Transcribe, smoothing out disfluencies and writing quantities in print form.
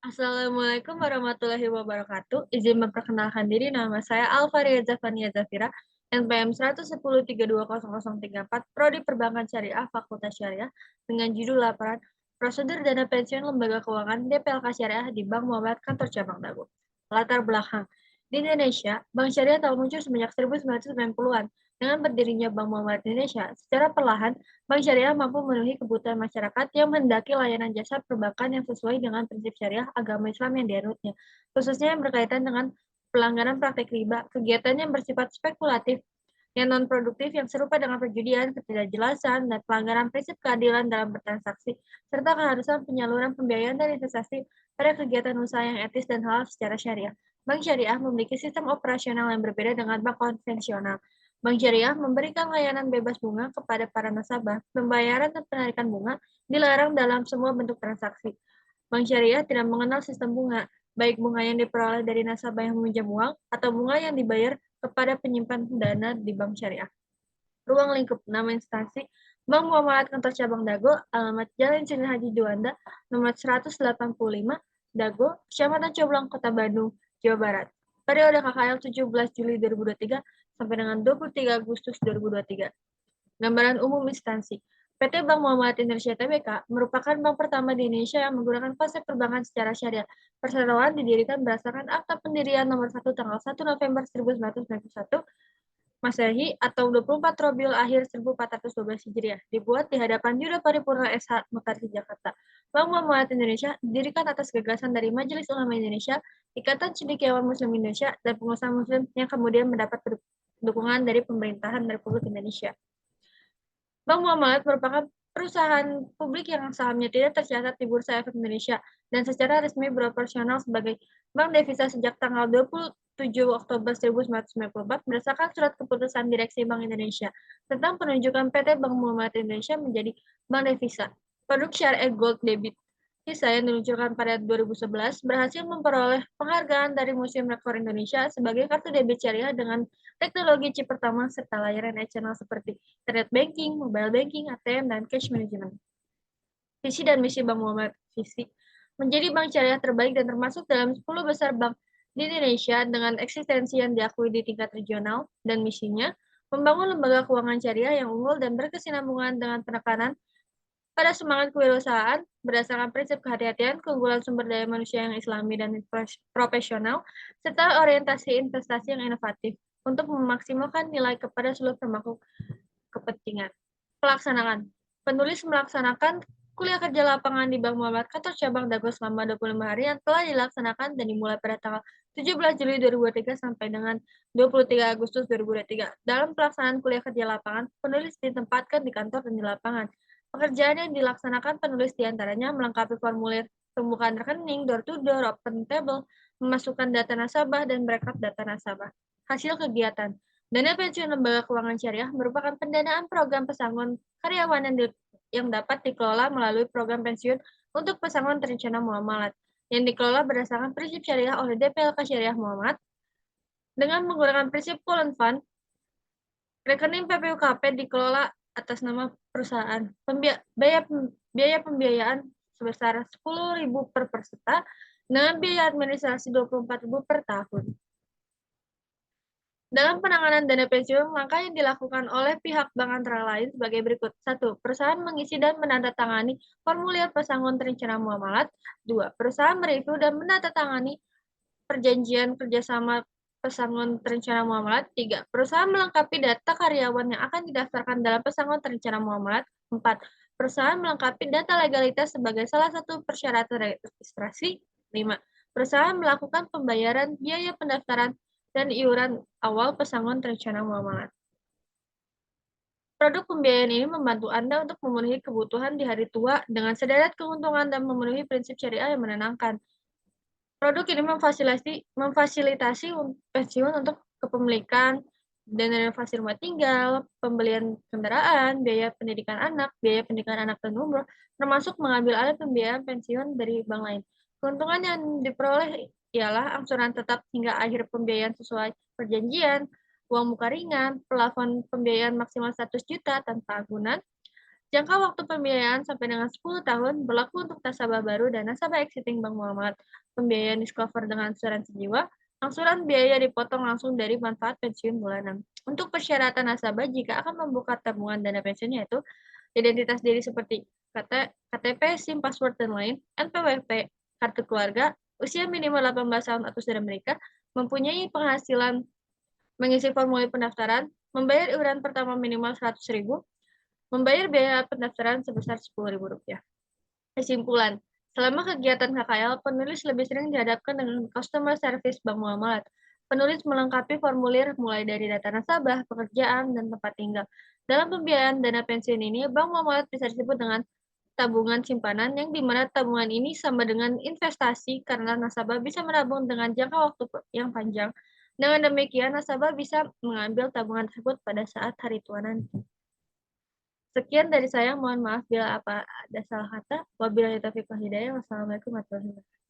Assalamualaikum warahmatullahi wabarakatuh. Izin memperkenalkan diri, nama saya Alfaria Zafania Zafira, NPM 110320034, Prodi Perbankan Syariah, Fakultas Syariah, dengan judul laporan Prosedur Dana Pensiun Lembaga Keuangan DPLK Syariah di Bank Muamalat Kantor Cabang Dago. Latar belakang. Di Indonesia, Bank Syariah telah muncul semenjak 1990-an. Dengan berdirinya Bank Muamalat Indonesia, secara perlahan Bank Syariah mampu memenuhi kebutuhan masyarakat yang menghendaki layanan jasa perbankan yang sesuai dengan prinsip syariah agama Islam yang dianutnya, khususnya yang berkaitan dengan pelanggaran praktik riba, kegiatan yang bersifat spekulatif, yang non-produktif yang serupa dengan perjudian, ketidakjelasan, dan pelanggaran prinsip keadilan dalam bertransaksi, serta keharusan penyaluran pembiayaan dan investasi pada kegiatan usaha yang etis dan halal secara syariah. Bank Syariah memiliki sistem operasional yang berbeda dengan bank konvensional. Bank Syariah memberikan layanan bebas bunga kepada para nasabah. Pembayaran dan penarikan bunga dilarang dalam semua bentuk transaksi. Bank Syariah tidak mengenal sistem bunga, baik bunga yang diperoleh dari nasabah yang meminjam uang atau bunga yang dibayar kepada penyimpan dana di Bank Syariah. Ruang lingkup nama instansi Bank Muamalat Kantor Cabang Dago, alamat Jalan Sini Haji Juanda, nomor 185, Dago, Kecamatan Coblong, Kota Bandung, Jawa Barat. Periode KKL 17 Juli 2023 sampai dengan 23 Agustus 2023. Gambaran umum instansi. PT Bank Muamalat Indonesia Tbk merupakan bank pertama di Indonesia yang menggunakan konsep perbankan secara syariah. Perseroan didirikan berdasarkan Akta Pendirian nomor 1 tanggal 1 November 1991 Masehi atau 24 Robiul Akhir 1412 Hijriah, dibuat di hadapan Yuda Paripurna SH, Mekarsi, Jakarta. Bank Muamalat Indonesia didirikan atas gagasan dari Majelis Ulama Indonesia, Ikatan Cendekiawan Muslim Indonesia, dan pengusaha Muslim yang kemudian mendapat dukungan dari pemerintahan Republik Indonesia. Bank Muamalat merupakan perusahaan publik yang sahamnya tidak tercatat di Bursa Efek Indonesia dan secara resmi beroperasional sebagai bank devisa sejak tanggal 27 Oktober 1994 berdasarkan surat keputusan Direksi Bank Indonesia tentang penunjukan PT Bank Muamalat Indonesia menjadi bank devisa. Produk syariah Gold Debit Visa yang diluncurkan pada 2011 berhasil memperoleh penghargaan dari Museum Rekor Indonesia sebagai kartu debit syariah dengan teknologi chip pertama serta layanan e-channel seperti internet banking, mobile banking, ATM, dan cash management. Visi dan misi Bank Muamalat Visi menjadi bank syariah terbaik dan termasuk dalam 10 besar bank di Indonesia dengan eksistensi yang diakui di tingkat regional, dan misinya membangun lembaga keuangan syariah yang unggul dan berkesinambungan dengan penekanan pada semangat kewirausahaan berdasarkan prinsip kehati-hatian, keunggulan sumber daya manusia yang islami dan profesional, serta orientasi investasi yang inovatif untuk memaksimalkan nilai kepada seluruh pemangku kepentingan. Pelaksanaan. Penulis melaksanakan kuliah kerja lapangan di Bank Muamalat Kantor Cabang Dago selama 25 hari yang telah dilaksanakan dan dimulai pada tanggal 17 Juli 2023 sampai dengan 23 Agustus 2023. Dalam pelaksanaan kuliah kerja lapangan, penulis ditempatkan di kantor dan di lapangan. Pekerjaan yang dilaksanakan penulis diantaranya melengkapi formulir pembukaan rekening, door-to-door, open table, memasukkan data nasabah, dan backup data nasabah. Hasil kegiatan. Dana pensiun lembaga keuangan syariah merupakan pendanaan program pesangon karyawan yang dapat dikelola melalui program pensiun untuk pesangon terencana muamalat, yang dikelola berdasarkan prinsip syariah oleh DPLK Syariah Muamalat dengan menggunakan prinsip pool and fund. Rekening PPUKP dikelola atas nama perusahaan. Biaya pembiayaan sebesar 10.000 per peserta dengan biaya administrasi 24.000 per tahun. Dalam penanganan dana pensiun, langkah yang dilakukan oleh pihak bank antara lain sebagai berikut. 1. Perusahaan mengisi dan menandatangani formulir pesangon terencana muamalat. 2. Perusahaan mereview dan menandatangani perjanjian kerjasama pesangon terencana muamalat. 3. Perusahaan melengkapi data karyawan yang akan didaftarkan dalam pesangon terencana muamalat. 4. Perusahaan melengkapi data legalitas sebagai salah satu persyaratan registrasi. 5. Perusahaan melakukan pembayaran biaya pendaftaran dan iuran awal pesangon terencana muamalat. Produk pembiayaan ini membantu Anda untuk memenuhi kebutuhan di hari tua dengan sederet keuntungan dan memenuhi prinsip syariah yang menenangkan. Produk ini memfasilitasi pensiun untuk kepemilikan dan renovasi rumah tinggal, pembelian kendaraan, biaya pendidikan anak dan umroh, termasuk mengambil alih pembiayaan pensiun dari bank lain. Keuntungan yang diperoleh ialah angsuran tetap hingga akhir pembiayaan sesuai perjanjian, uang muka ringan, plafon pembiayaan maksimal 100 juta tanpa agunan, Jangka waktu pembiayaan sampai dengan 10 tahun berlaku untuk nasabah baru dan nasabah exiting Bank Muamalat. Pembiayaan discover dengan asuransi jiwa, angsuran biaya dipotong langsung dari manfaat pensiun bulanan. Untuk persyaratan nasabah jika akan membuka tabungan dana pensiunnya itu identitas diri seperti KTP, SIM, password, dan lain, NPWP, kartu keluarga, usia minimal 18 tahun atau sudah menikah, mempunyai penghasilan, mengisi formulir pendaftaran, membayar iuran pertama minimal 100.000, membayar biaya pendaftaran sebesar Rp10.000. Kesimpulan, selama kegiatan KKL, penulis lebih sering dihadapkan dengan customer service Bank Muamalat. Penulis melengkapi formulir mulai dari data nasabah, pekerjaan, dan tempat tinggal. Dalam pembiayaan dana pensiun ini, Bank Muamalat bisa disebut dengan tabungan simpanan yang dimana tabungan ini sama dengan investasi karena nasabah bisa menabung dengan jangka waktu yang panjang. Dengan demikian, nasabah bisa mengambil tabungan tersebut pada saat hari tua nanti. Sekian dari saya, mohon maaf bila ada salah kata. Wabillahi taufiq wal hidayah. Wassalamualaikum warahmatullahi wabarakatuh.